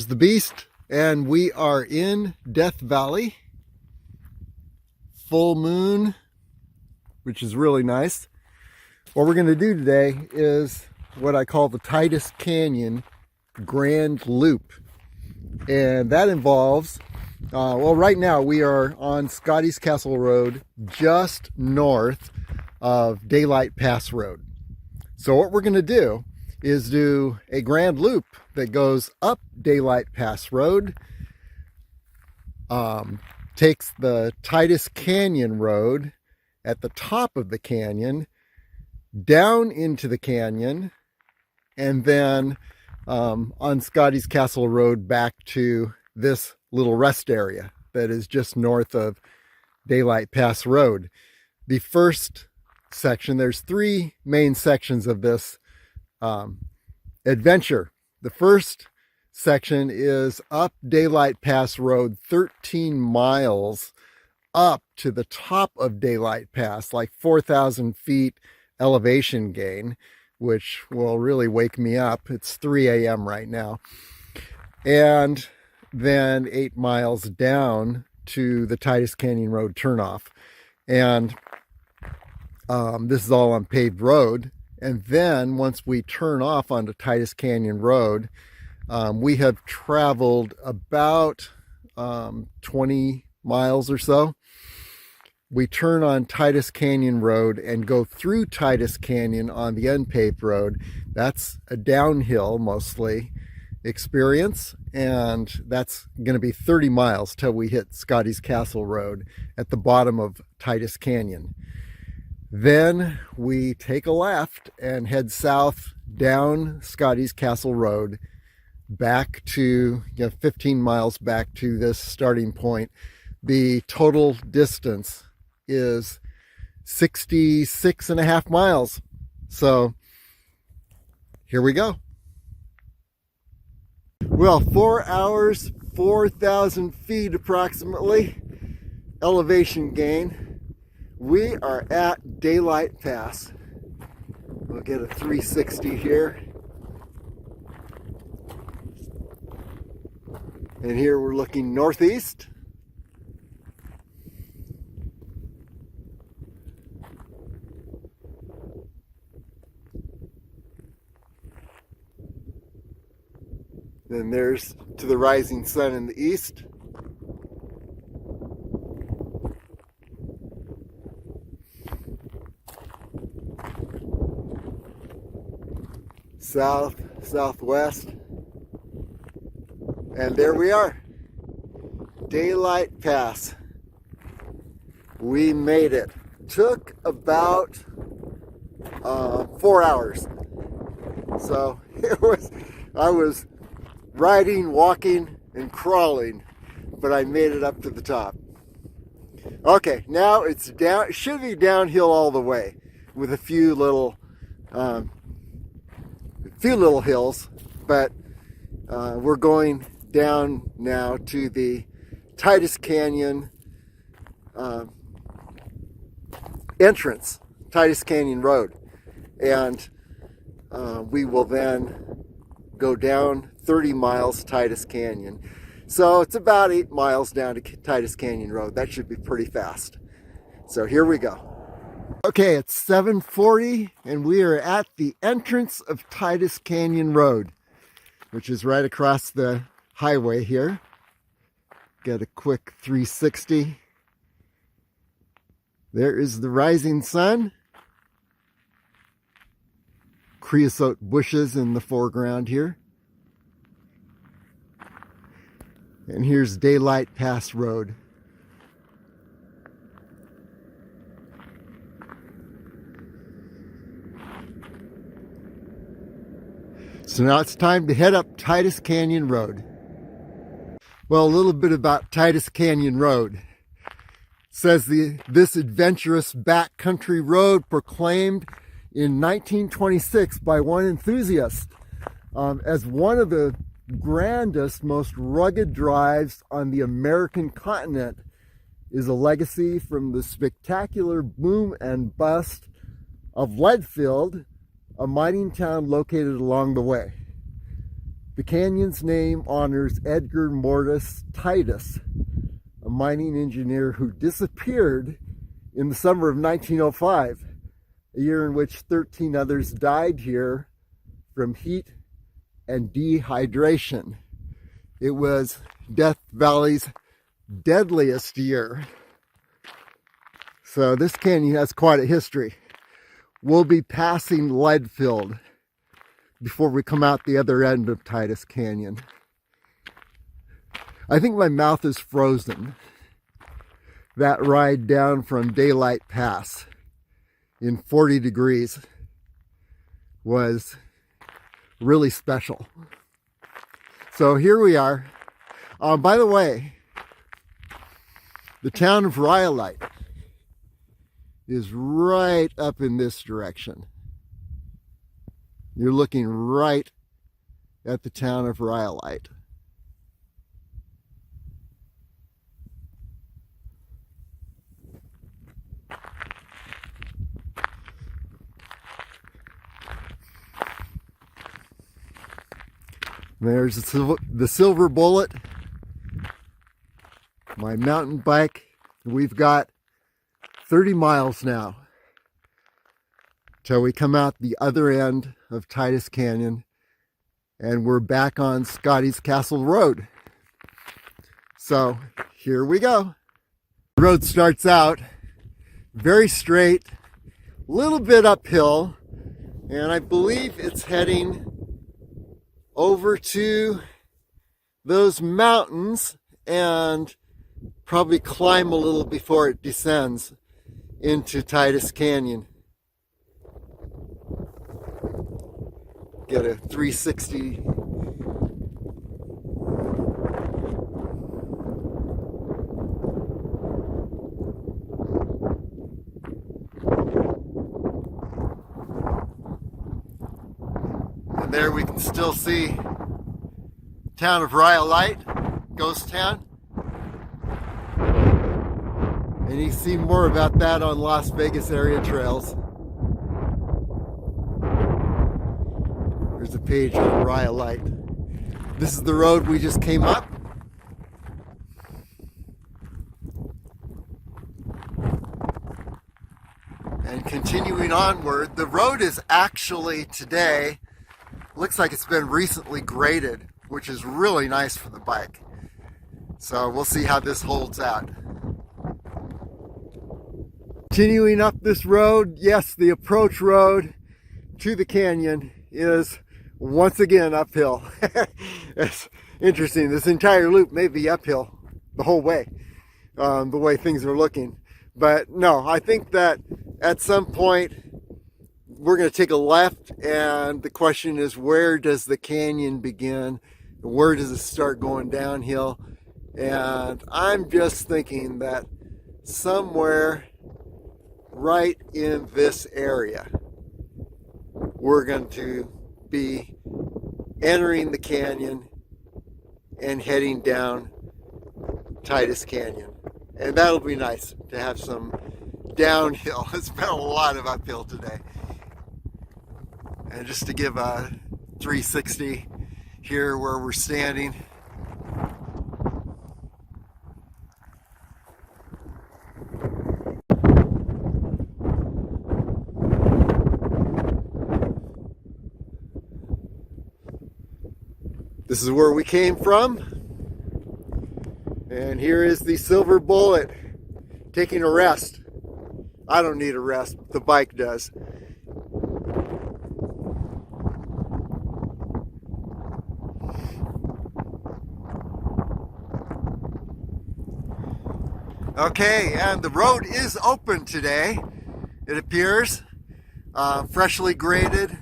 The beast, and we are in Death Valley. Full moon, which is really nice. What we're going to do today is what I call the Titus Canyon Grand Loop, and that involves well, right now we are on Scotty's Castle Road, just north of Daylight Pass Road. So what we're going to do is do a grand loop that goes up Daylight Pass Road, takes the Titus Canyon Road at the top of the canyon, down into the canyon, and then on Scotty's Castle Road back to this little rest area that is just north of Daylight Pass Road. The first section, there's three main sections of this adventure. The first section is up Daylight Pass Road 13 miles up to the top of Daylight Pass, like 4,000 feet elevation gain, which will really wake me up. It's 3 a.m. right now. And then 8 miles down to the Titus Canyon Road turnoff. And this is all on paved road. And then once we turn off onto Titus Canyon Road, we have traveled about 20 miles or so. We turn on Titus Canyon Road and go through Titus Canyon on the unpaved road. That's a downhill mostly experience, and that's going to be 30 miles till we hit Scotty's Castle Road at the bottom of Titus Canyon. Then we take a left and head south down Scotty's Castle Road back to 15 miles back to this starting point. The total distance is 66.5 miles. So here we go. Well, 4 hours, 4,000 feet approximately elevation gain. We are at Daylight Pass. We'll get a 360 here. And here we're looking northeast. Then there's to the rising sun in the east. South, southwest. And there we are. Daylight Pass. We made it. Took about 4 hours. So I was riding, walking, and crawling, but I made it up to the top. Okay, now it's down. It should be downhill all the way, with a few little hills, but we're going down now to the Titus Canyon entrance, Titus Canyon Road, and we will then go down 30 miles Titus Canyon. So it's about 8 miles down to Titus Canyon Road. That should be pretty fast. So here we go. Okay, it's 7:40 and we are at the entrance of Titus Canyon Road, which is right across the highway here. Get a quick 360. There is the rising sun. Creosote bushes in the foreground here. And here's Daylight Pass Road. So now it's time to head up Titus Canyon Road. Well, a little bit about Titus Canyon Road. It says this adventurous backcountry road proclaimed in 1926 by one enthusiast as one of the grandest, most rugged drives on the American continent, is a legacy from the spectacular boom and bust of Leadfield, a mining town located along the way. The canyon's name honors Edgar Mortis Titus, a mining engineer who disappeared in the summer of 1905, a year in which 13 others died here from heat and dehydration. It was Death Valley's deadliest year. So this canyon has quite a history. We'll be passing Leadfield before we come out the other end of Titus Canyon. I think my mouth is frozen. That ride down from Daylight Pass in 40 degrees was really special. So here we are. By the way, the town of Rhyolite is right up in this direction. You're looking right at the town of Rhyolite. There's the Silver Bullet, my mountain bike. We've got 30 miles now till we come out the other end of Titus Canyon and we're back on Scotty's Castle Road. So here we go. The road starts out very straight, a little bit uphill, and I believe it's heading over to those mountains and probably climb a little before it descends into Titus Canyon. Get a 360. And there we can still see town of Rhyolite, ghost town. And you can see more about that on Las Vegas area trails. There's a page on Rhyolite. This is the road we just came up. And continuing onward, the road is actually today, looks like it's been recently graded, which is really nice for the bike. So we'll see how this holds out. Continuing up this road, yes, the approach road to the canyon is once again uphill. It's interesting. This entire loop may be uphill the whole way, the way things are looking. But no, I think that at some point we're going to take a left, and the question is, where does the canyon begin? Where does it start going downhill? And I'm just thinking that somewhere right in this area we're going to be entering the canyon and heading down Titus Canyon, and that'll be nice to have some downhill. It's been a lot of uphill today, and just to give a 360 here where we're standing. This is where we came from, and here is the Silver Bullet taking a rest. I don't need a rest, the bike does. Okay, and the road is open today, it appears, freshly graded,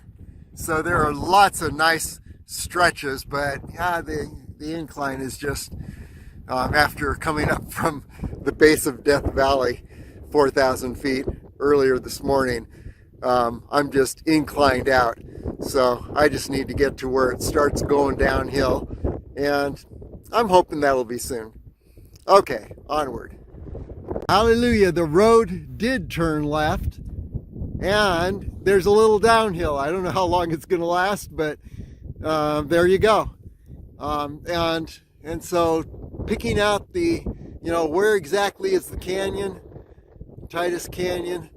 so there are lots of nice stretches, but yeah, the incline is just, after coming up from the base of Death Valley, 4,000 feet earlier this morning, I'm just inclined out, so I just need to get to where it starts going downhill, and I'm hoping that'll be soon. Okay, onward. Hallelujah, the road did turn left, and there's a little downhill. I don't know how long it's going to last, but there you go. And so picking out the, where exactly is the canyon, Titus Canyon.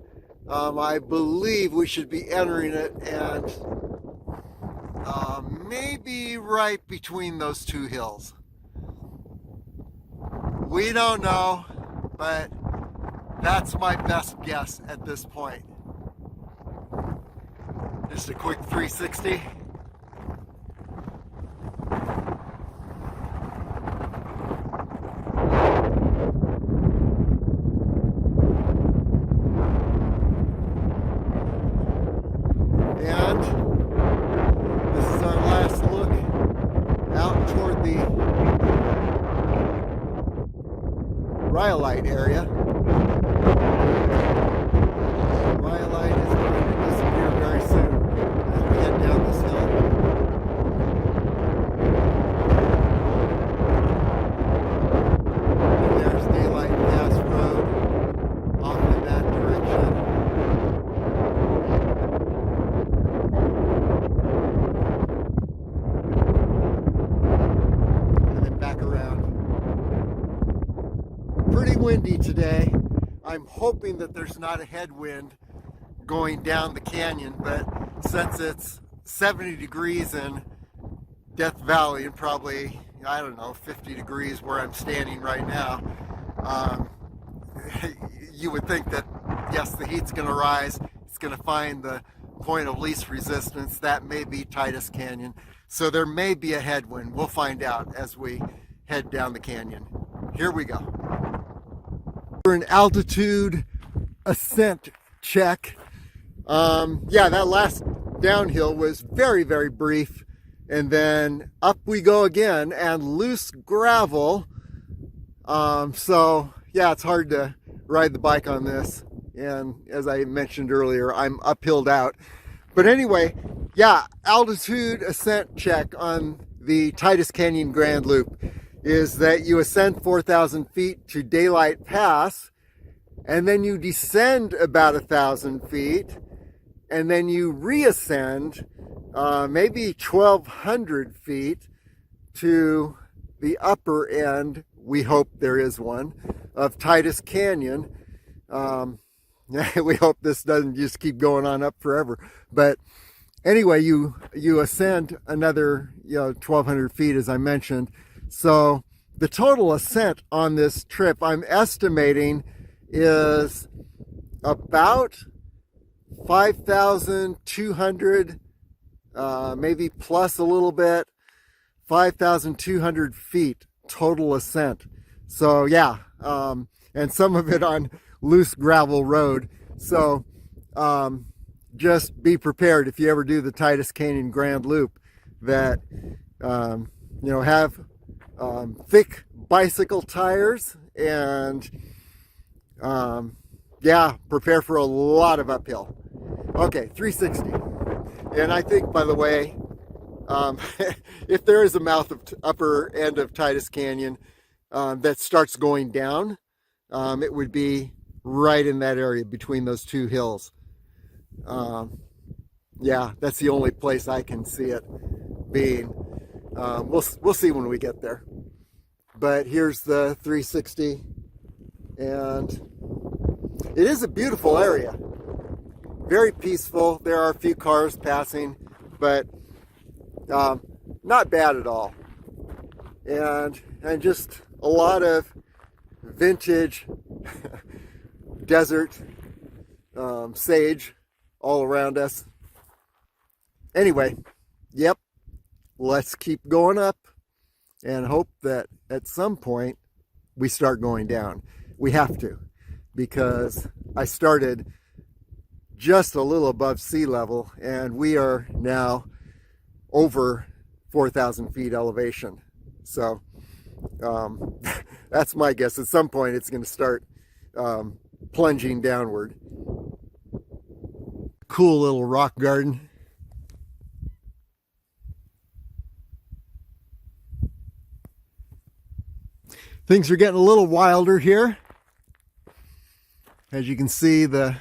I believe we should be entering it, and maybe right between those two hills. We don't know, but that's my best guess at this point. Just a quick 360. And this is our last look out toward the rhyolite area. Rhyolite is going to disappear very soon as we head down this hill. And there's Daylight Pass Road off in that direction. And then back around. Pretty windy today. I'm hoping that there's not a headwind going down the canyon, but since it's 70 degrees in Death Valley and probably, I don't know, 50 degrees where I'm standing right now, you would think that, yes, the heat's going to rise. It's going to find the point of least resistance. That may be Titus Canyon. So there may be a headwind. We'll find out as we head down the canyon. Here we go. For an altitude ascent check. Yeah, that last downhill was very, very brief. And then up we go again, and loose gravel. So yeah, it's hard to ride the bike on this. And as I mentioned earlier, I'm uphilled out. But anyway, yeah, altitude ascent check on the Titus Canyon Grand Loop is that you ascend 4,000 feet to Daylight Pass, and then you descend about 1,000 feet, and then you reascend maybe 1,200 feet to the upper end, we hope there is one, of Titus Canyon. We hope this doesn't just keep going on up forever. But anyway, you ascend another 1,200 feet, as I mentioned. So the total ascent on this trip, I'm estimating, is about 5,200, maybe plus a little bit, 5,200 feet total ascent. So yeah, and some of it on loose gravel road. So just be prepared if you ever do the Titus Canyon Grand Loop that have thick bicycle tires, and yeah, prepare for a lot of uphill. Okay, 360. And I think, by the way, if there is a mouth of upper end of Titus Canyon that starts going down, it would be right in that area between those two hills. Yeah, that's the only place I can see it being. We'll see when we get there. But here's the 360, and it is a beautiful area. Very peaceful. There are a few cars passing, but not bad at all. And just a lot of vintage desert sage all around us. Anyway, yep, let's keep going up and hope that at some point we start going down. We have to, because I started just a little above sea level, and we are now over 4,000 feet elevation. So that's my guess. At some point it's going to start plunging downward. Cool little rock garden. Things are getting a little wilder here. As you can see, the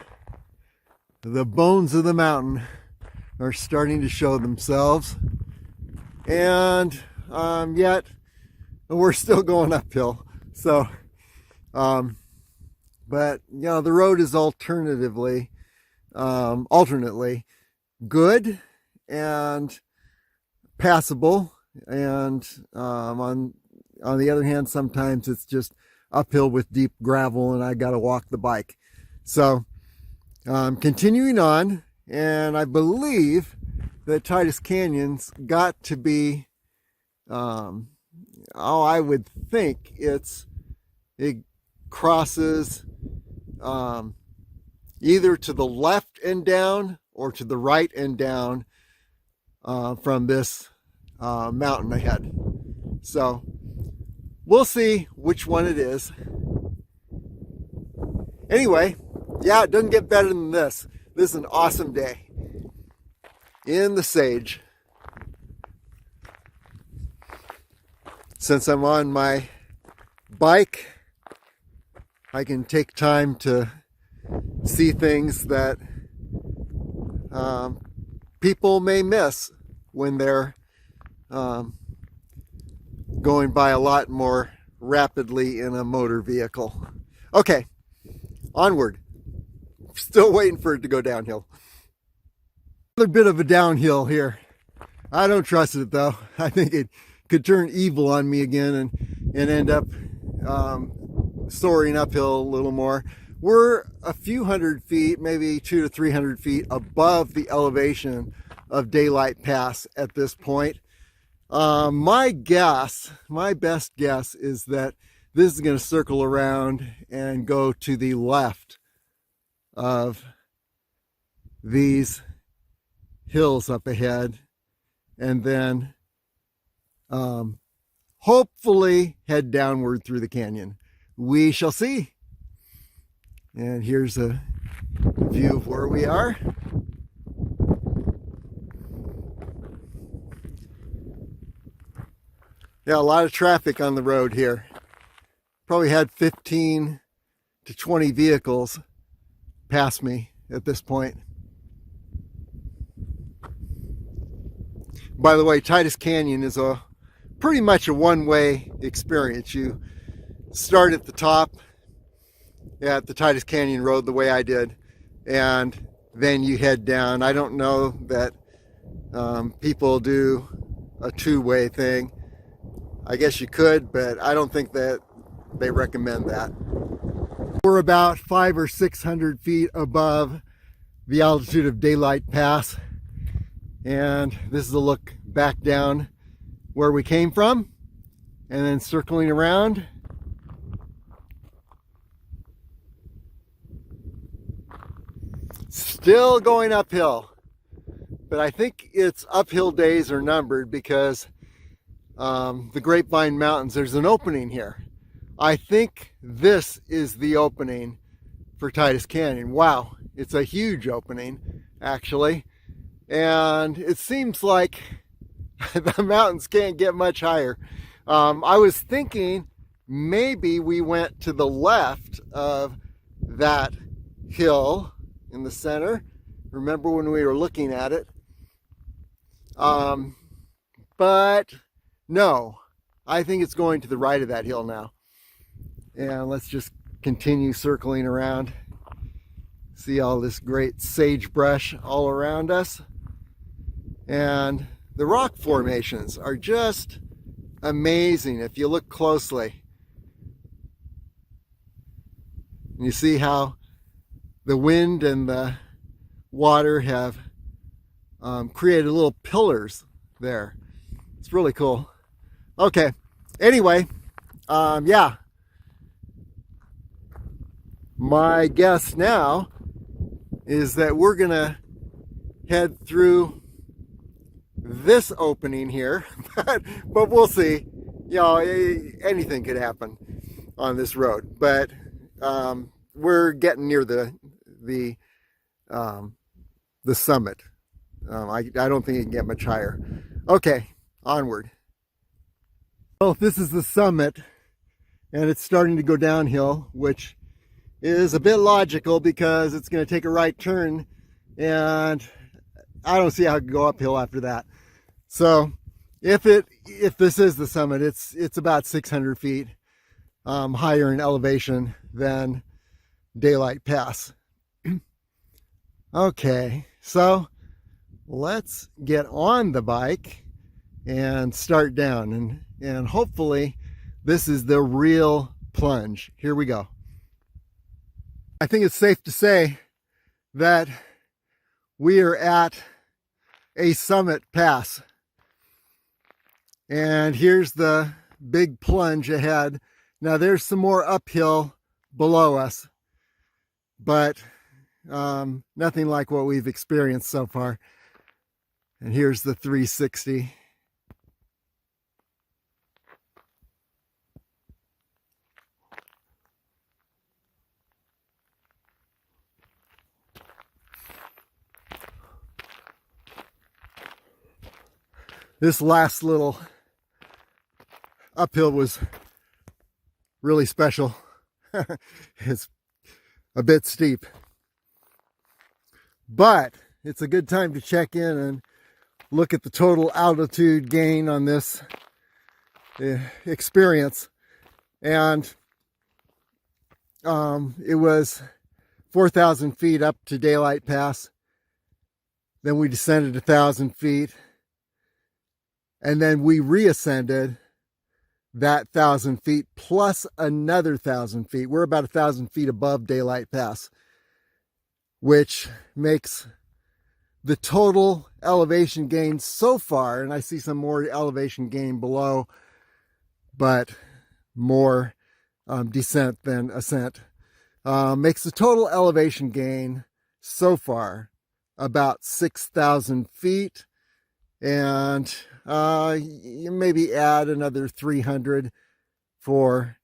bones of the mountain are starting to show themselves. And yet we're still going uphill. So, but you know, the road is alternately good and passable, and on the other hand, sometimes it's just uphill with deep gravel and I got to walk the bike. So continuing on, and I believe that Titus Canyon's got to be I would think it crosses either to the left and down or to the right and down from this mountain ahead. So we'll see which one it is. Anyway, yeah, it doesn't get better than this. This is an awesome day in the sage. Since I'm on my bike, I can take time to see things that people may miss when they're going by a lot more rapidly in a motor vehicle. Okay, onward. Still waiting for it to go downhill. Another bit of a downhill here. I don't trust it though. I think it could turn evil on me again and end up soaring uphill a little more. We're a few hundred feet, maybe 200 to 300 feet above the elevation of Daylight Pass at this point. My best guess is that this is going to circle around and go to the left of these hills up ahead, and then hopefully head downward through the canyon. We shall see. And here's a view of where we are. Yeah, a lot of traffic on the road here. Probably had 15 to 20 vehicles pass me at this point. By the way, Titus Canyon is pretty much a one-way experience. You start at the top at the Titus Canyon Road the way I did, and then you head down. I don't know that people do a two-way thing. I guess you could, but I don't think that they recommend that. We're about 500 or 600 feet above the altitude of Daylight Pass, and this is a look back down where we came from, and then circling around. Still going uphill, but I think its uphill days are numbered because the Grapevine Mountains, there's an opening here. I think this is the opening for Titus Canyon. Wow, it's a huge opening actually, and it seems like the mountains can't get much higher. I was thinking maybe we went to the left of that hill in the center. Remember when we were looking at it? But no, I think it's going to the right of that hill now. And let's just continue circling around. See all this great sagebrush all around us. And the rock formations are just amazing if you look closely. And you see how the wind and the water have created little pillars there. It's really cool. Okay, anyway, yeah. My guess now is that we're gonna head through this opening here, but we'll see. You know, anything could happen on this road, but we're getting near the summit. I don't think it can get much higher. Okay, onward. Well, this is the summit, and it's starting to go downhill, which is a bit logical because it's going to take a right turn, and I don't see how it can go uphill after that. So If this is the summit, it's about 600 feet higher in elevation than Daylight Pass. Okay, so let's get on the bike and start down, and hopefully this is the real plunge. Here we go. I think it's safe to say that we are at a summit pass, and here's the big plunge ahead. Now there's some more uphill below us, but nothing like what we've experienced so far. And here's the 360. This last little uphill was really special. It's a bit steep, but it's a good time to check in and look at the total altitude gain on this experience. And it was 4,000 feet up to Daylight Pass. Then we descended 1,000 feet. And then we reascended that 1,000 feet plus another 1,000 feet. We're about 1,000 feet above Daylight Pass, which makes the total elevation gain so far, and I see some more elevation gain below, but more descent than ascent, makes the total elevation gain so far about 6,000 feet. And you maybe add another 300 for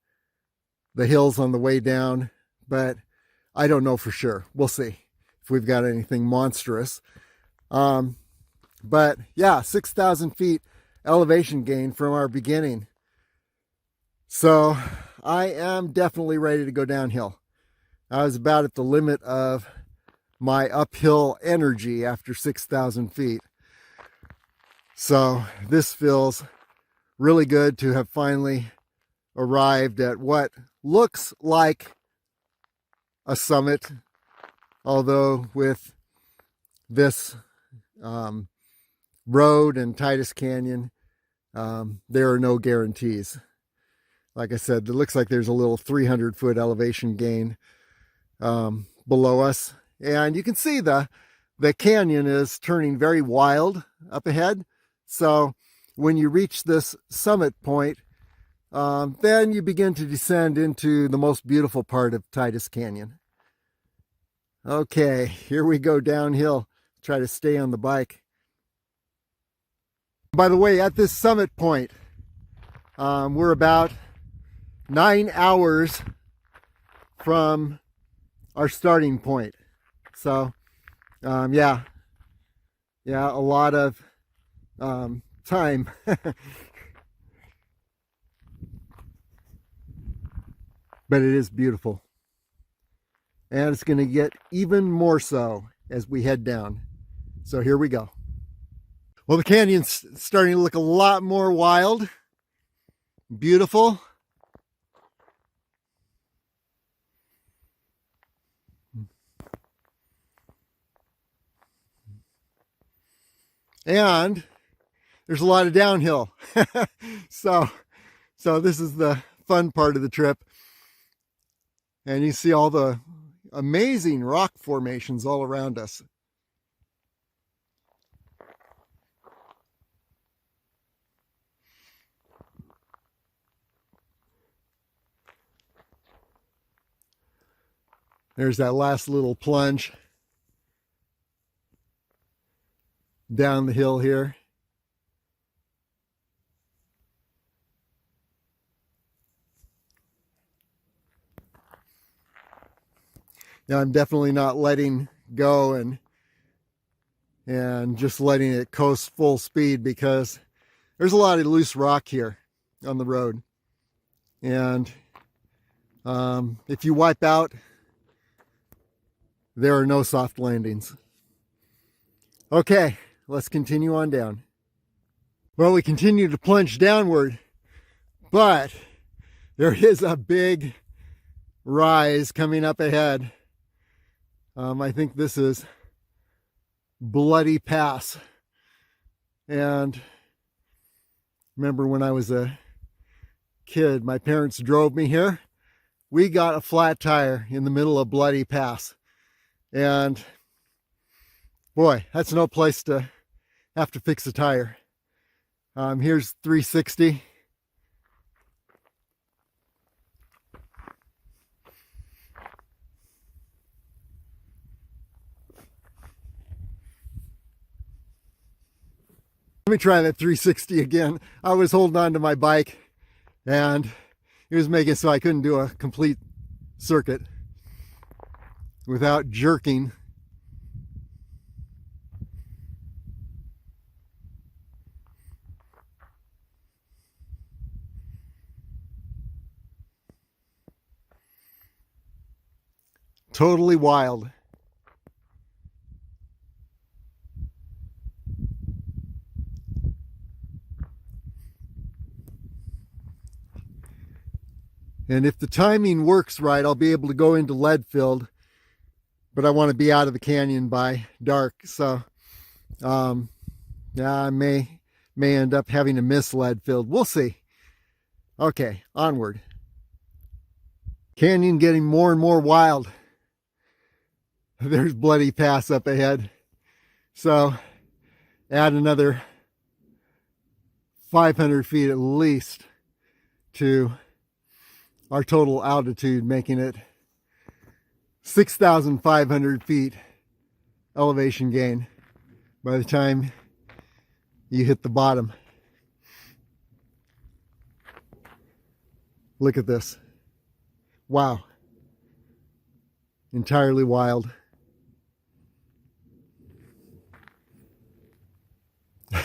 the hills on the way down, but I don't know for sure. We'll see if we've got anything monstrous. But yeah, 6,000 feet elevation gain from our beginning. So I am definitely ready to go downhill. I was about at the limit of my uphill energy after 6,000 feet. So this feels really good to have finally arrived at what looks like a summit, although with this road and Titus Canyon, there are no guarantees. Like I said, it looks like there's a little 300-foot elevation gain below us. And you can see the canyon is turning very wild up ahead. So when you reach this summit point, then you begin to descend into the most beautiful part of Titus Canyon. Okay, here we go downhill. Try to stay on the bike. By the way, at this summit point, we're about 9 hours from our starting point. So, yeah, a lot of time. But it is beautiful. And it's going to get even more so as we head down. So here we go. Well, the canyon's starting to look a lot more wild, beautiful. And there's a lot of downhill. So this is the fun part of the trip. And you see all the amazing rock formations all around us. There's that last little plunge down the hill here. Now I'm definitely not letting go and just letting it coast full speed, because there's a lot of loose rock here on the road. And if you wipe out, there are no soft landings. Okay, let's continue on down. Well, we continue to plunge downward, but there is a big rise coming up ahead. I think this is Bloody Pass. And remember when I was a kid, my parents drove me here. We got a flat tire in the middle of Bloody Pass. And boy, that's no place to have to fix a tire. Here's 360. Let me try that 360 again. I was holding on to my bike and it was making it so I couldn't do a complete circuit without jerking. Totally wild. And if the timing works right, I'll be able to go into Leadfield, but I want to be out of the canyon by dark. So, yeah, I may end up having to miss Leadfield. We'll see. Okay, onward. Canyon getting more and more wild. There's Bloody Pass up ahead. So, add another 500 feet at least to our total altitude, making it 6,500 feet elevation gain by the time you hit the bottom. Look at this. Wow. Entirely wild.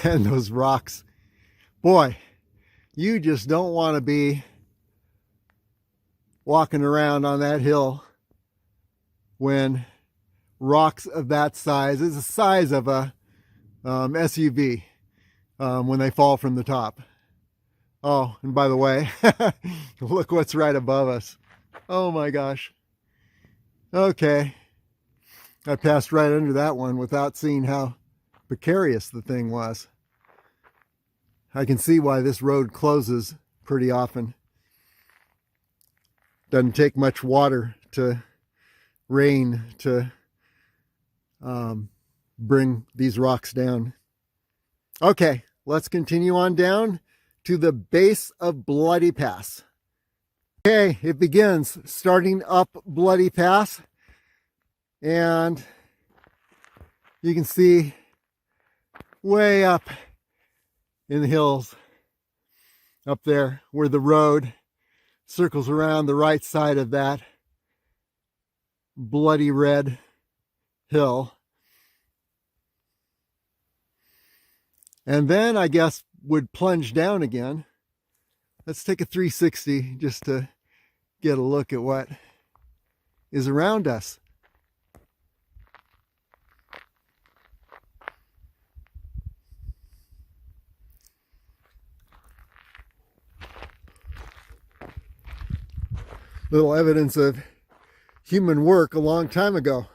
And those rocks. Boy, you just don't want to be walking around on that hill when rocks of that size is the size of a SUV when they fall from the top. Oh, and by the way, look what's right above us. Oh my gosh. Okay. I passed right under that one without seeing how precarious the thing was. I can see why this road closes pretty often. Doesn't take much water to rain to bring these rocks down. Okay, let's continue on down to the base of Bloody Pass. Okay, it begins starting up Bloody Pass, and you can see way up in the hills up there where the road circles around the right side of that bloody red hill. And then I guess would plunge down again. Let's take a 360 just to get a look at what is around us. Little evidence of human work a long time ago.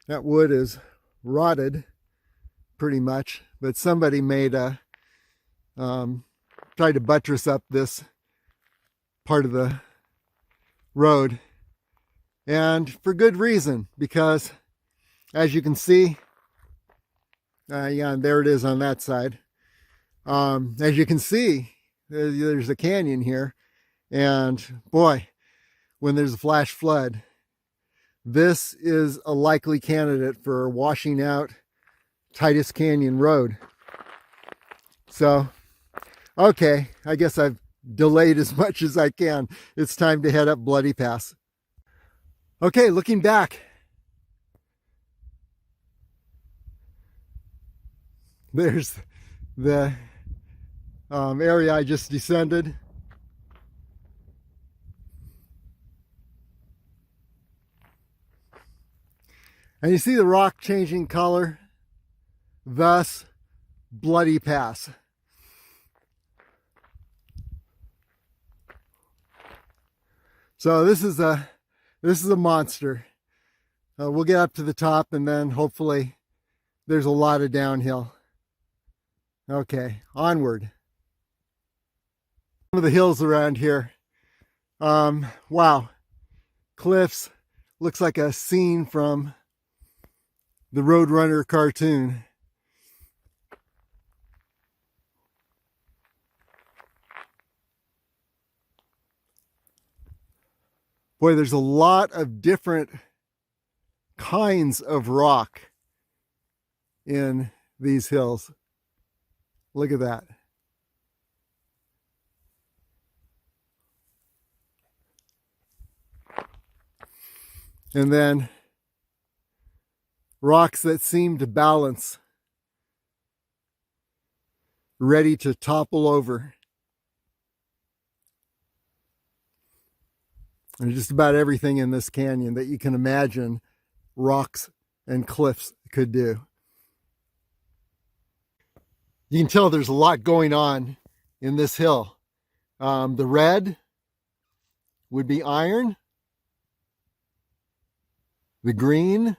That wood is rotted pretty much, but somebody made a tried to buttress up this part of the road, and for good reason, because as you can see, yeah, there it is on that side. As you can see, there's a canyon here, and boy, when there's a flash flood, this is a likely candidate for washing out Titus Canyon Road. So, okay, I guess I've delayed as much as I can. It's time to head up Bloody Pass. Okay, looking back. There's the area I just descended. And you see the rock changing color, thus Bloody Pass. So this is a monster. We'll get up to the top and then hopefully there's a lot of downhill. Okay, onward. Some of the hills around here. Wow. Cliffs. Looks like a scene from the Roadrunner cartoon. Boy, there's a lot of different kinds of rock in these hills. Look at that. And then rocks that seem to balance, ready to topple over. And just about everything in this canyon that you can imagine rocks and cliffs could do. You can tell there's a lot going on in this hill. The red would be iron. The green,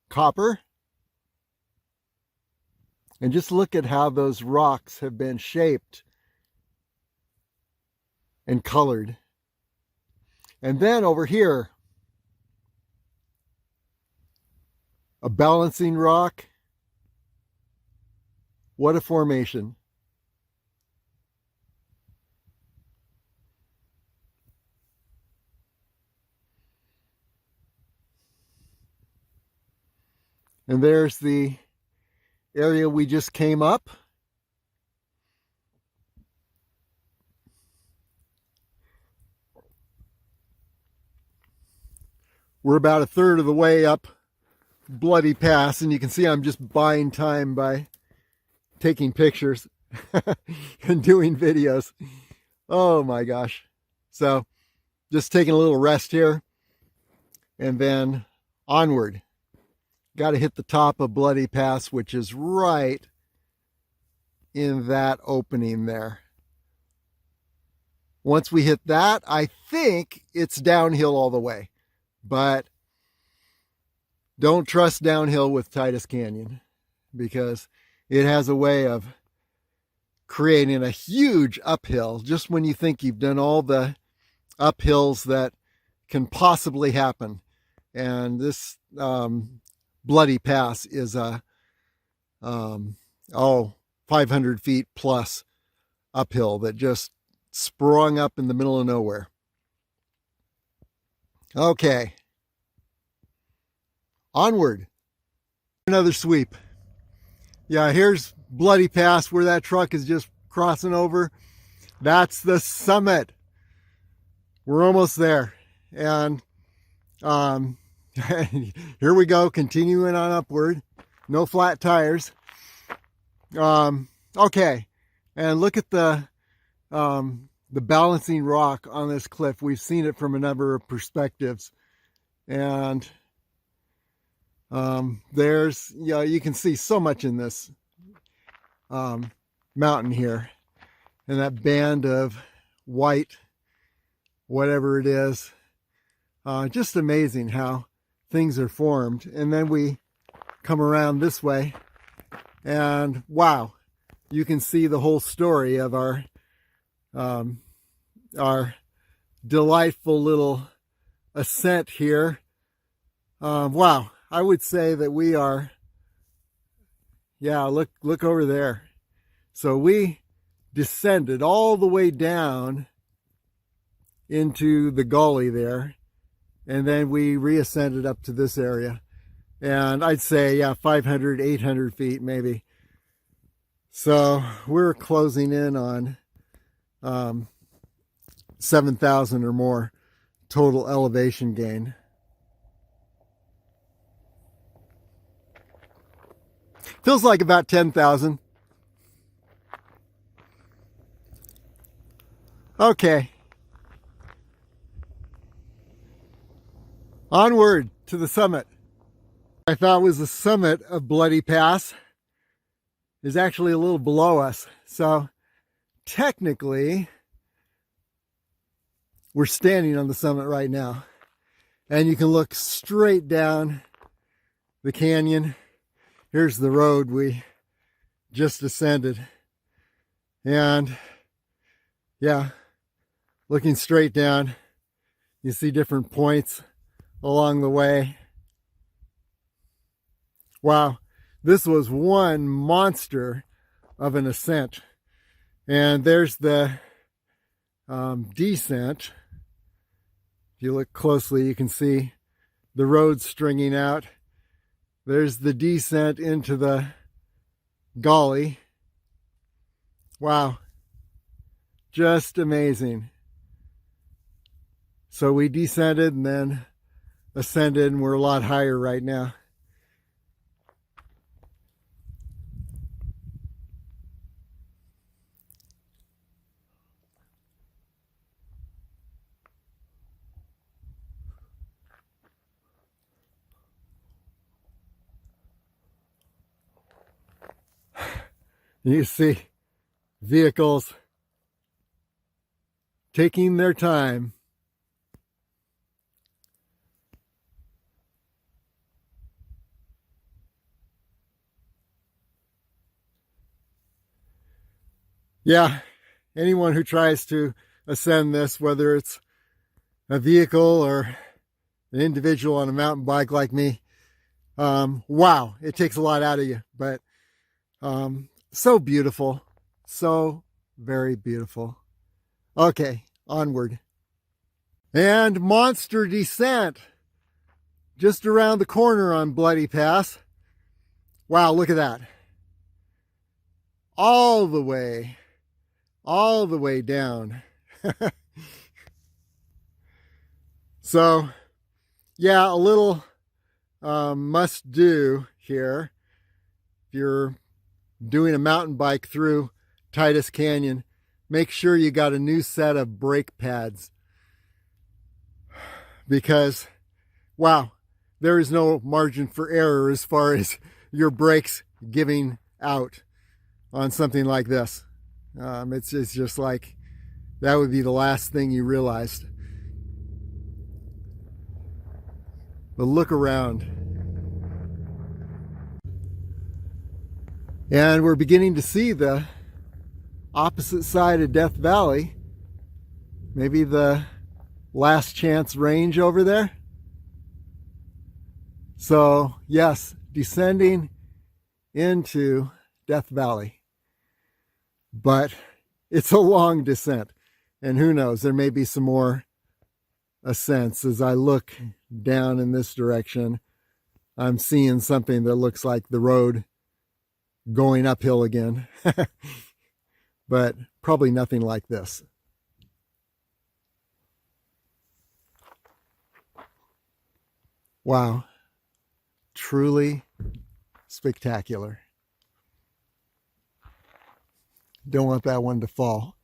copper. And just look at how those rocks have been shaped and colored. And then over here, a balancing rock. What a formation. And there's the area we just came up. We're about a third of the way up Bloody Pass, and you can see I'm just buying time by taking pictures and doing videos. Oh my gosh. So just taking a little rest here and then onward. Got to hit the top of Bloody Pass, which is right in that opening there. Once we hit that, I think it's downhill all the way. But don't trust downhill with Titus Canyon, because it has a way of creating a huge uphill just when you think you've done all the uphills that can possibly happen. And this Bloody Pass is a 500 feet plus uphill that just sprung up in the middle of nowhere. Okay, onward. Another sweep. Yeah, here's Bloody Pass where that truck is just crossing over. That's the summit. We're almost there. And here we go, continuing on upward. No flat tires. Okay, and look at the balancing rock on this cliff. We've seen it from a number of perspectives, and there's, you can see so much in this mountain here, and that band of white, whatever it is, just amazing how things are formed. And then we come around this way, and wow, you can see the whole story of our delightful little ascent here. Wow, I would say that we are, yeah, look over there. So we descended all the way down into the gully there, and then we reascended up to this area. And I'd say, yeah, 500, 800 feet maybe. So we're closing in on 7,000 or more total elevation gain. Feels like about 10,000. Okay. Onward to the summit. I thought was the summit of Bloody Pass is actually a little below us. So technically, We're standing on the summit right now, and you can look straight down the canyon. Here's the road we just ascended. And yeah, looking straight down, you see different points along the way. Wow, this was one monster of an ascent. And there's the descent. If you look closely, you can see the road stringing out. There's the descent into the gully. Wow, just amazing. So we descended and then ascended, and we're a lot higher right now. You see vehicles taking their time. Yeah, anyone who tries to ascend this, whether it's a vehicle or an individual on a mountain bike like me, wow, it takes a lot out of you. But so beautiful, so very beautiful. Okay, onward. And monster descent just around the corner on Bloody Pass. Wow, look at that. All the way down. So, yeah, a little must do here. If you're doing a mountain bike through Titus Canyon, make sure you got a new set of brake pads, because wow, there is no margin for error as far as your brakes giving out on something like this. It's just like that would be the last thing you realized. But look around. And we're beginning to see the opposite side of Death Valley. Maybe the Last Chance Range over there. So yes, descending into Death Valley. But it's a long descent. And who knows, there may be some more ascents. As I look down in this direction, I'm seeing something that looks like the road going uphill again. But probably nothing like this. Wow, truly spectacular. Don't want that one to fall.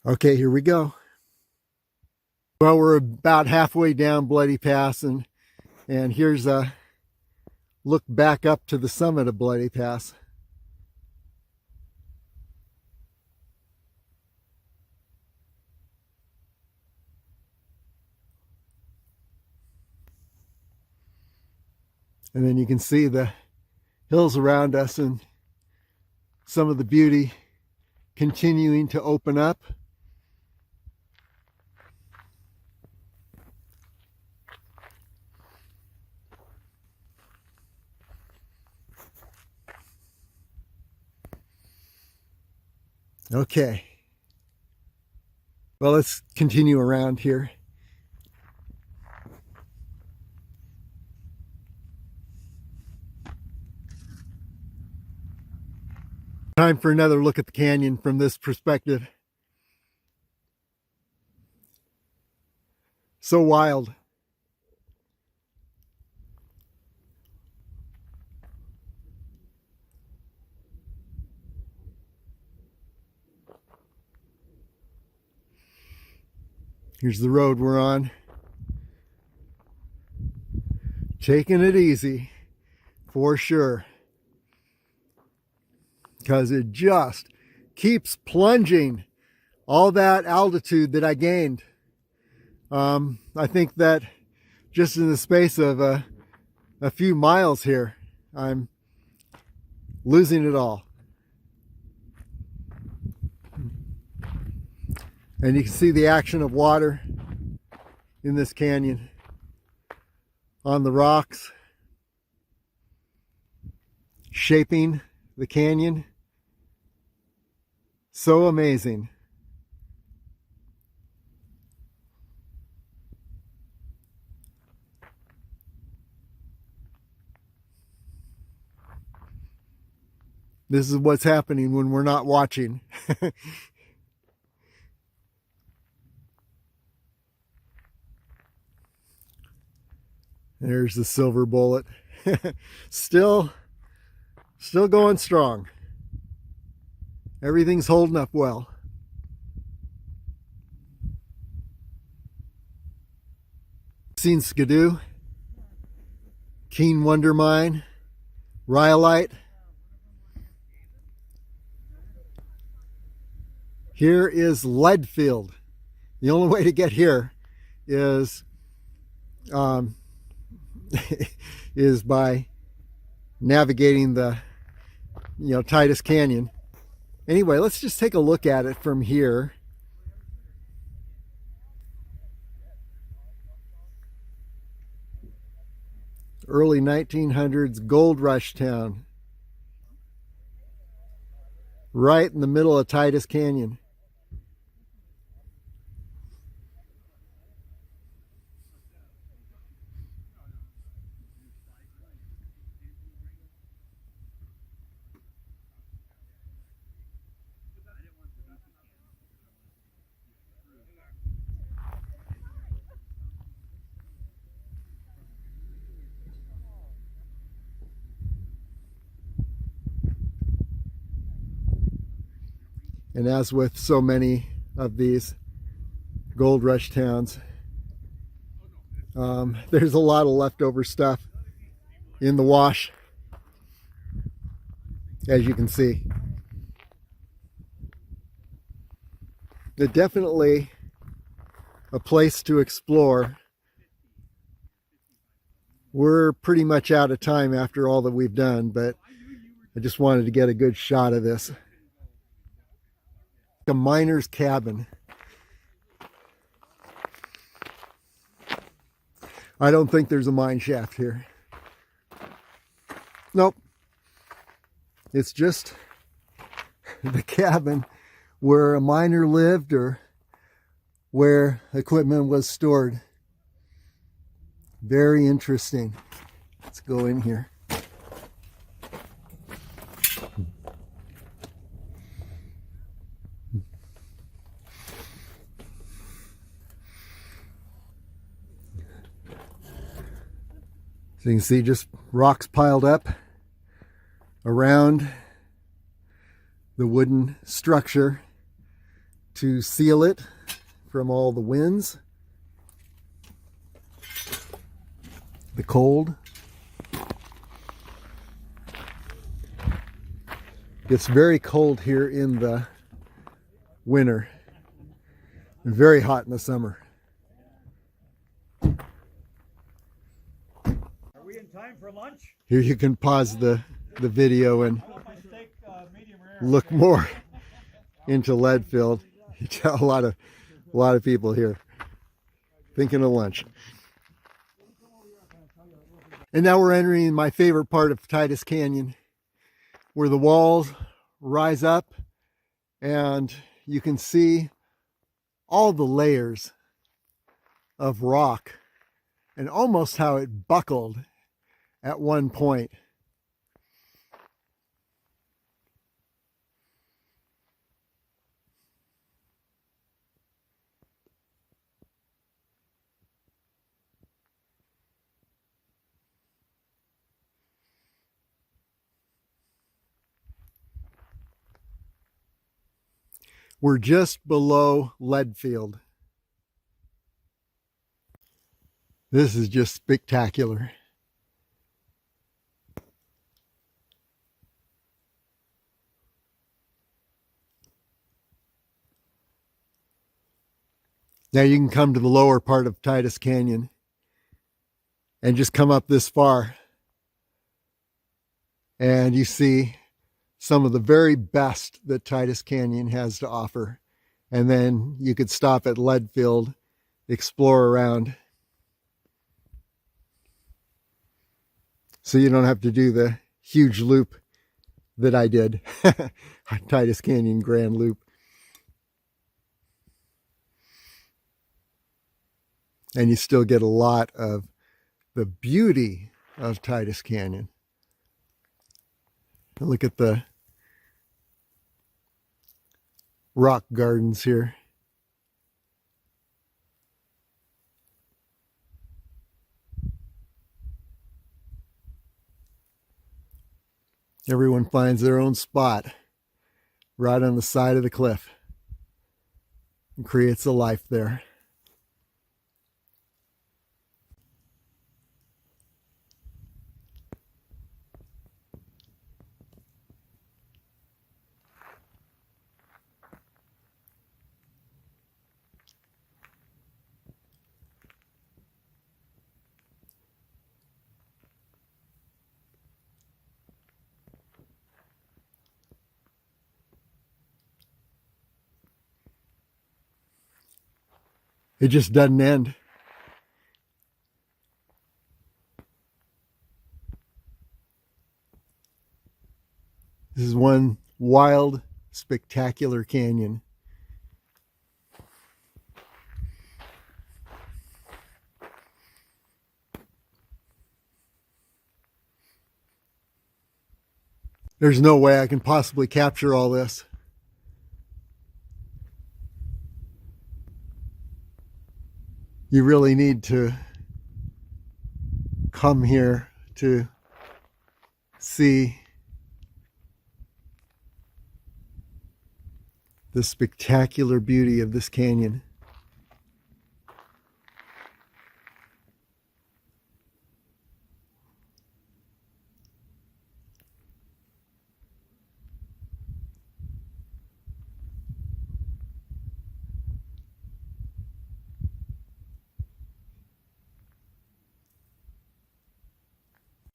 Okay, here we go. Well, we're about halfway down Bloody Pass, and here's a look back up to the summit of Bloody Pass. And then you can see the hills around us and some of the beauty continuing to open up. Okay. Well, let's continue around here. Time for another look at the canyon from this perspective. So wild. Here's the road we're on. Taking it easy, for sure. Because it just keeps plunging. All that altitude that I gained. I think that just in the space of a few miles here, I'm losing it all. And you can see the action of water in this canyon on the rocks, shaping the canyon. So amazing. This is what's happening when we're not watching. There's the silver bullet. Still going strong. Everything's holding up well. Seen Skidoo, Keen Wonder Mine, Rhyolite. Here is Leadfield. The only way to get here is is by navigating the Titus Canyon. Anyway, let's just take a look at it from here. Early 1900s gold rush town. Right in the middle of Titus Canyon. And as with so many of these gold rush towns, there's a lot of leftover stuff in the wash, as you can see. It's definitely a place to explore. We're pretty much out of time after all that we've done, but I just wanted to get a good shot of this. A miner's cabin. I don't think there's a mine shaft here. Nope. It's just the cabin where a miner lived or where equipment was stored. Very interesting. Let's go in here. So you can see just rocks piled up around the wooden structure to seal it from all the winds, the cold. It's very cold here in the winter and very hot in the summer. Time for lunch. Here you can pause the video and look more into Leadfield. You tell a lot of people here thinking of lunch. And now we're entering my favorite part of Titus Canyon, where the walls rise up and you can see all the layers of rock and almost how it buckled at one point. We're just below Leadfield. This is just spectacular. Now you can come to the lower part of Titus Canyon and just come up this far, and you see some of the very best that Titus Canyon has to offer. And then you could stop at Leadfield, explore around. So you don't have to do the huge loop that I did, Titus Canyon Grand Loop. And you still get a lot of the beauty of Titus Canyon. Look at the rock gardens here. Everyone finds their own spot right on the side of the cliff and creates a life there. It just doesn't end. This is one wild, spectacular canyon. There's no way I can possibly capture all this. You really need to come here to see the spectacular beauty of this canyon.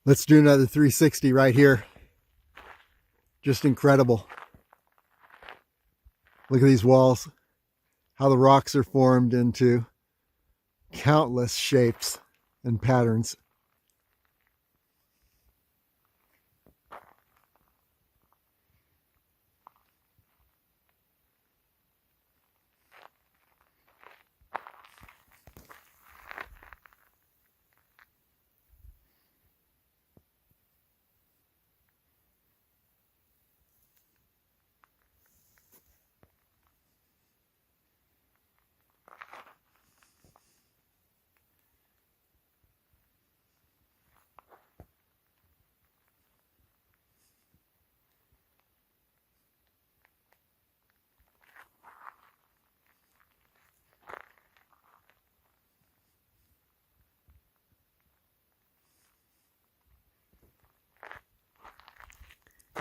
Let's do another 360 right here. Just incredible. Look at these walls, how the rocks are formed into countless shapes and patterns.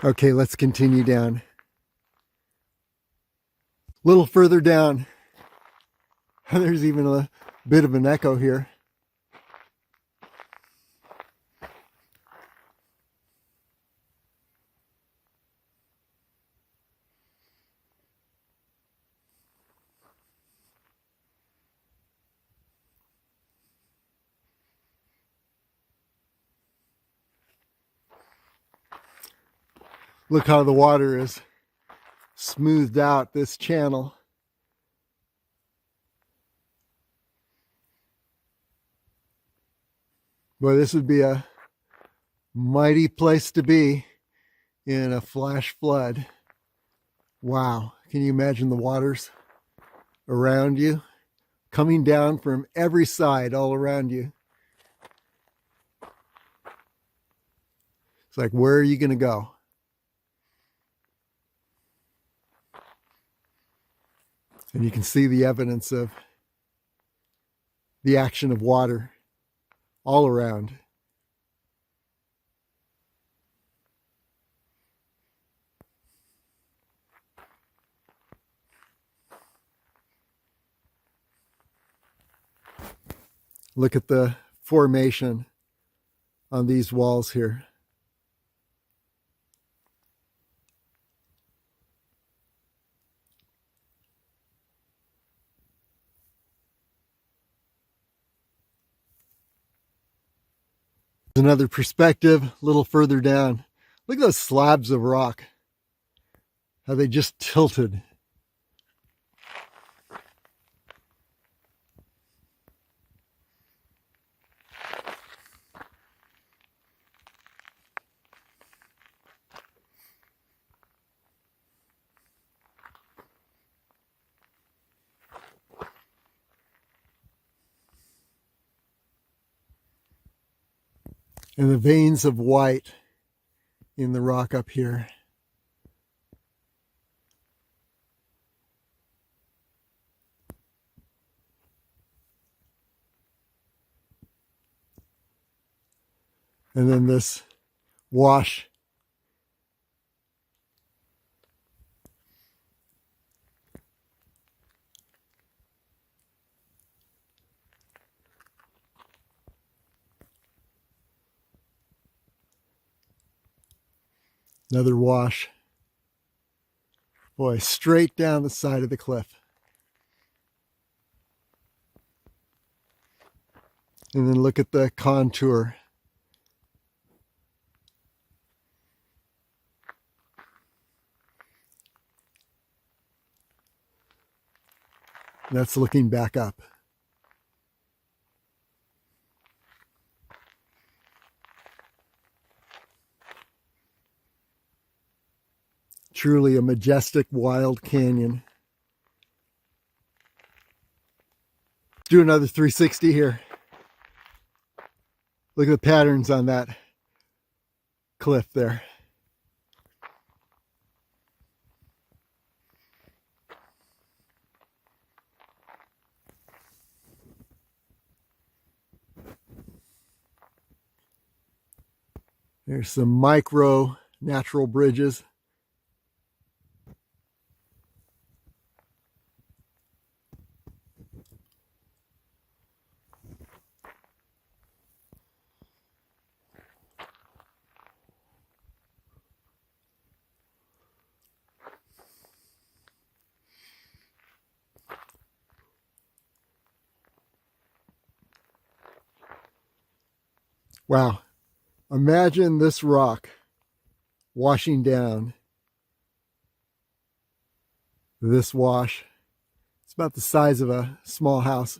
Okay, let's continue down. A little further down, there's even a bit of an echo here. Look how the water is smoothed out this channel. Boy, this would be a mighty place to be in a flash flood. Wow, can you imagine the waters around you? Coming down from every side all around you. It's like, where are you going to go? And you can see the evidence of the action of water all around. Look at the formation on these walls here. Another perspective a little further down. Look at those slabs of rock, how they just tilted. And the veins of white in the rock up here. And then this wash. Another wash. Boy, straight down the side of the cliff. And then look at the contour. That's looking back up. Truly a majestic, wild canyon. Let's do another 360 here. Look at the patterns on that cliff there. There's some micro natural bridges. Wow. Imagine this rock washing down this wash. It's about the size of a small house.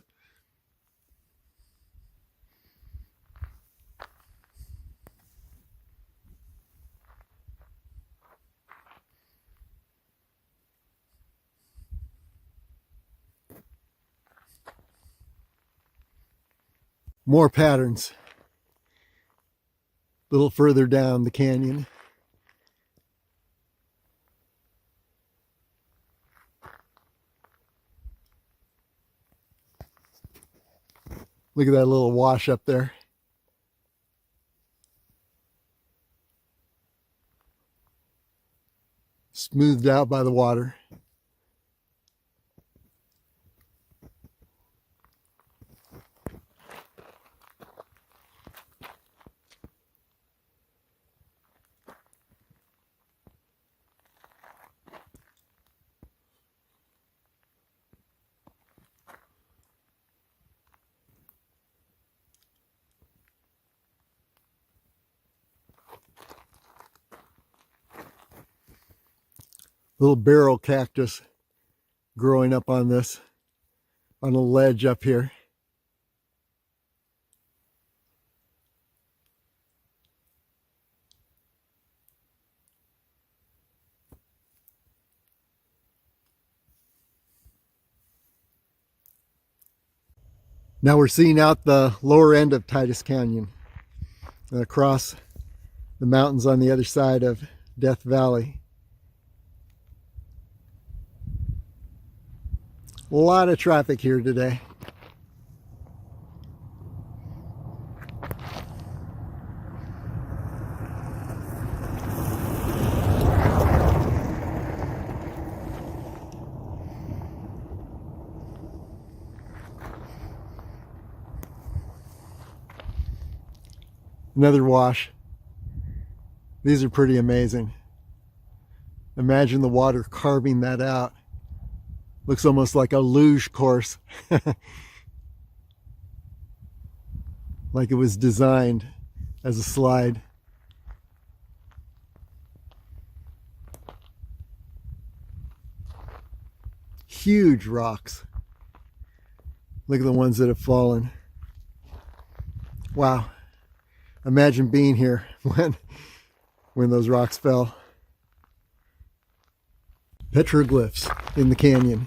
More patterns. A little further down the canyon. Look at that little wash up there. Smoothed out by the water. Little barrel cactus growing up on this, on a ledge up here. Now we're seeing out the lower end of Titus Canyon, across the mountains on the other side of Death Valley. A lot of traffic here today. Another wash. These are pretty amazing. Imagine the water carving that out. Looks almost like a luge course. Like it was designed as a slide. Huge rocks. Look at the ones that have fallen. Wow. Imagine being here when those rocks fell. Petroglyphs in the canyon.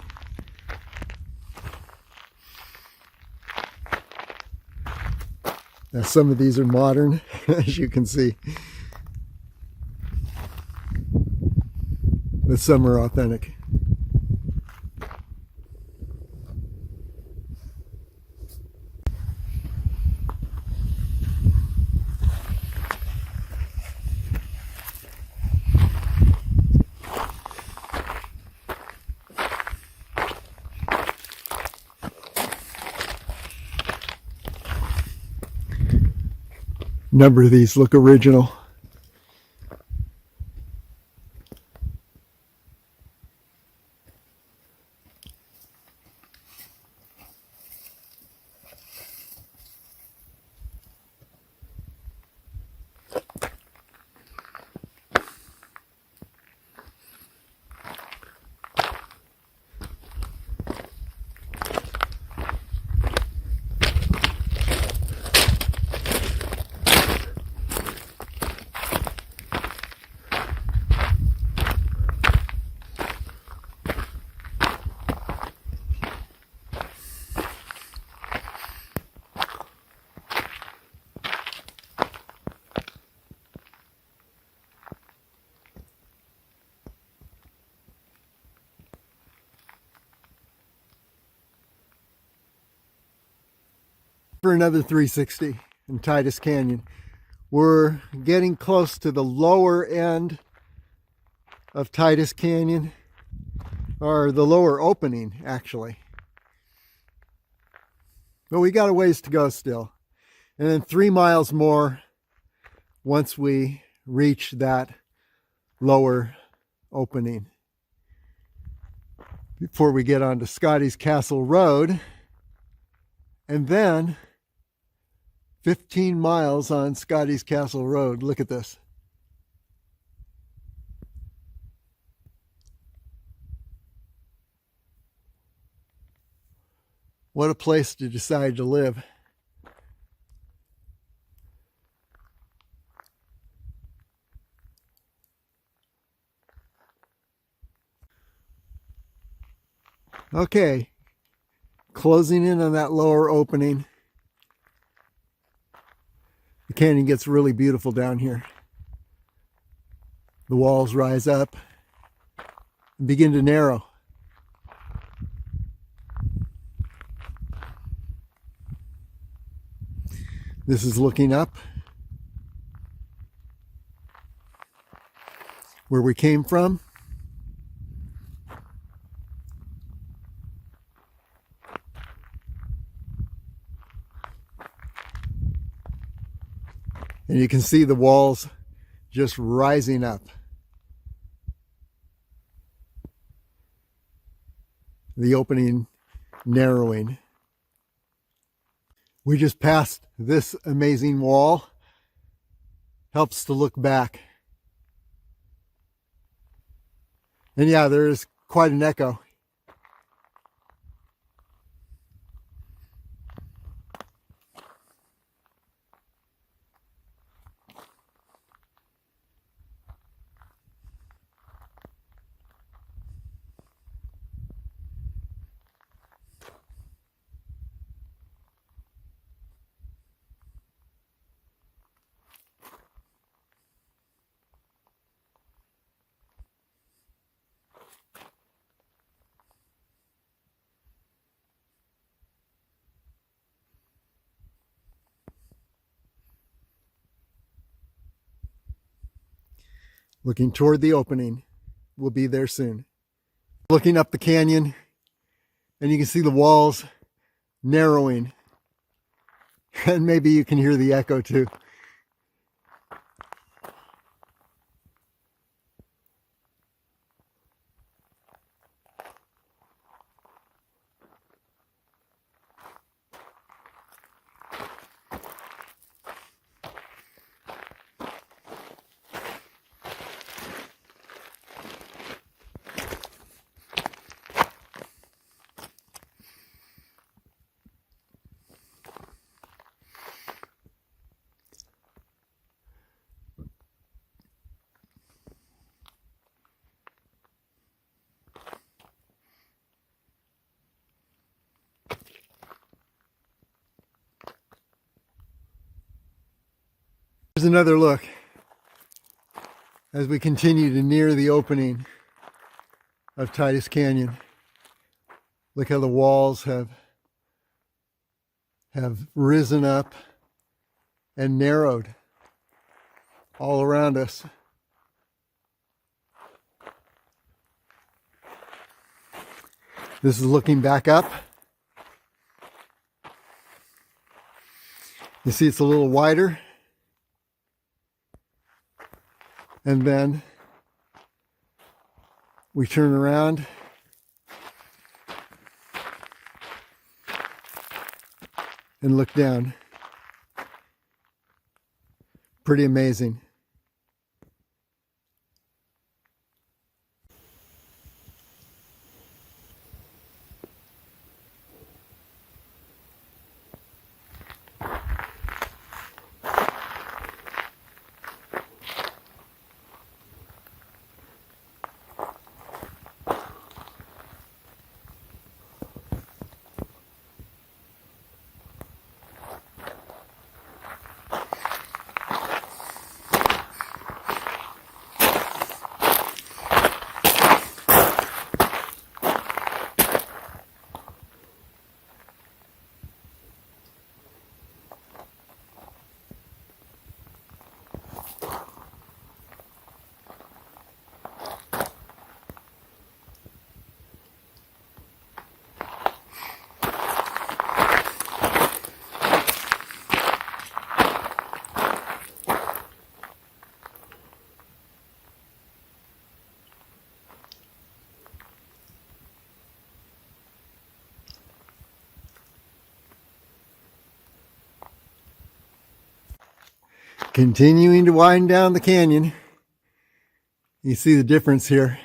Now some of these are modern, as you can see. But some are authentic. A number of these look original. For another 360 in Titus Canyon. We're getting close to the lower end of Titus Canyon, or the lower opening actually. But we got a ways to go still. And then 3 miles more once we reach that lower opening. Before we get onto Scotty's Castle Road. And then 15 miles on Scotty's Castle Road. Look at this. What a place to decide to live. Okay, closing in on that lower opening. The canyon gets really beautiful down here. The walls rise up and begin to narrow. This is looking up where we came from. And you can see the walls just rising up. The opening narrowing. We just passed this amazing wall. Helps to look back. And yeah, there is quite an echo. Looking toward the opening. We'll be there soon. Looking up the canyon, and you can see the walls narrowing. And maybe you can hear the echo too. Here's another look as we continue to near the opening of Titus Canyon. Look how the walls have risen up and narrowed all around us. This is looking back up. You see it's a little wider. And then we turn around and look down. Pretty amazing. Continuing to wind down the canyon. You see the difference here.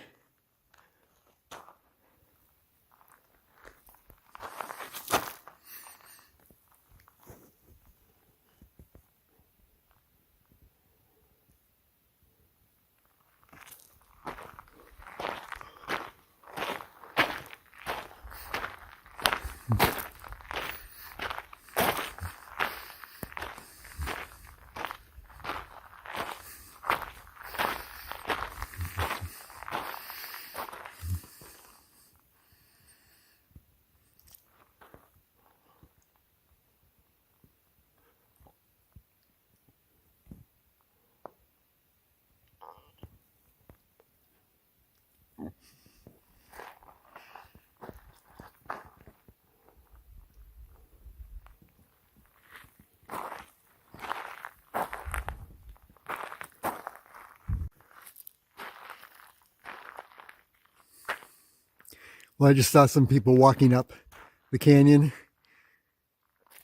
Well, I just saw some people walking up the canyon,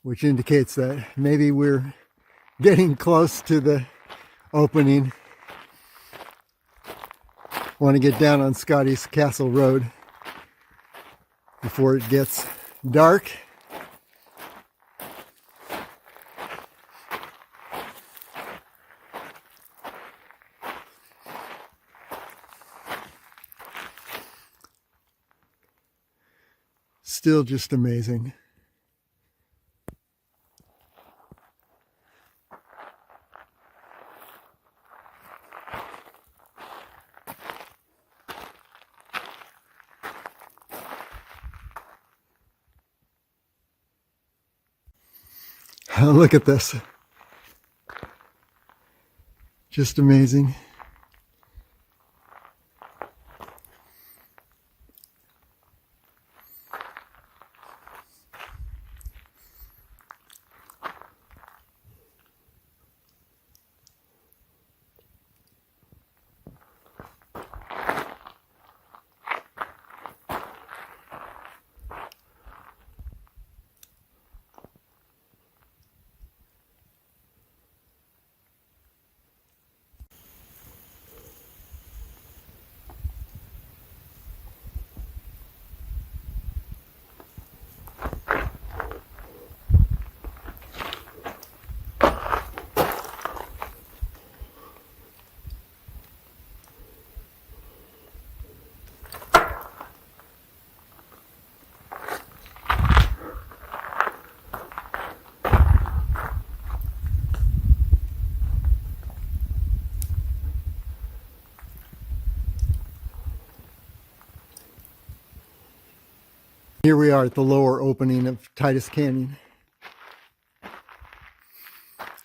which indicates that maybe we're getting close to the opening. Want to get down on Scotty's Castle Road before it gets dark. Still just amazing. Look at this. Just amazing. Here we are at the lower opening of Titus Canyon.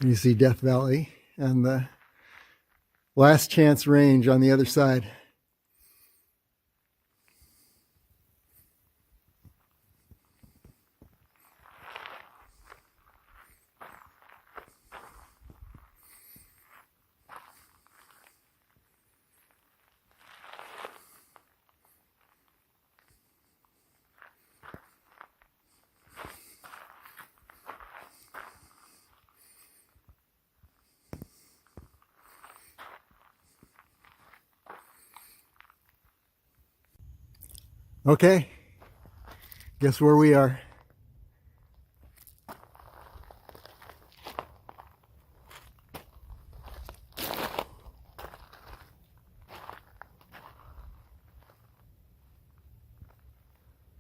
You see Death Valley and the Last Chance Range on the other side. Okay, guess where we are.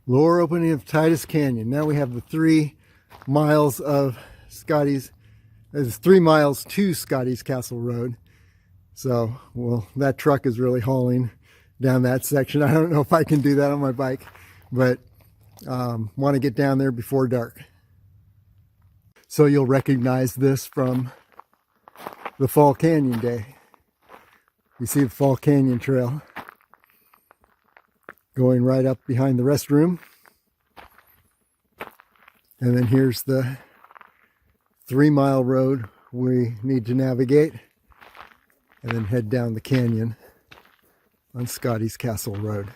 Lower opening of Titus Canyon. Now we have the 3 miles of Scotty's. There's 3 miles to Scotty's Castle Road. So, well, that truck is really hauling down that section. I don't know if I can do that on my bike, but want to get down there before dark. So you'll recognize this from the Fall Canyon Day. You see the Fall Canyon Trail going right up behind the restroom. And then here's the 3-mile road we need to navigate and then head down the canyon on Scotty's Castle Road.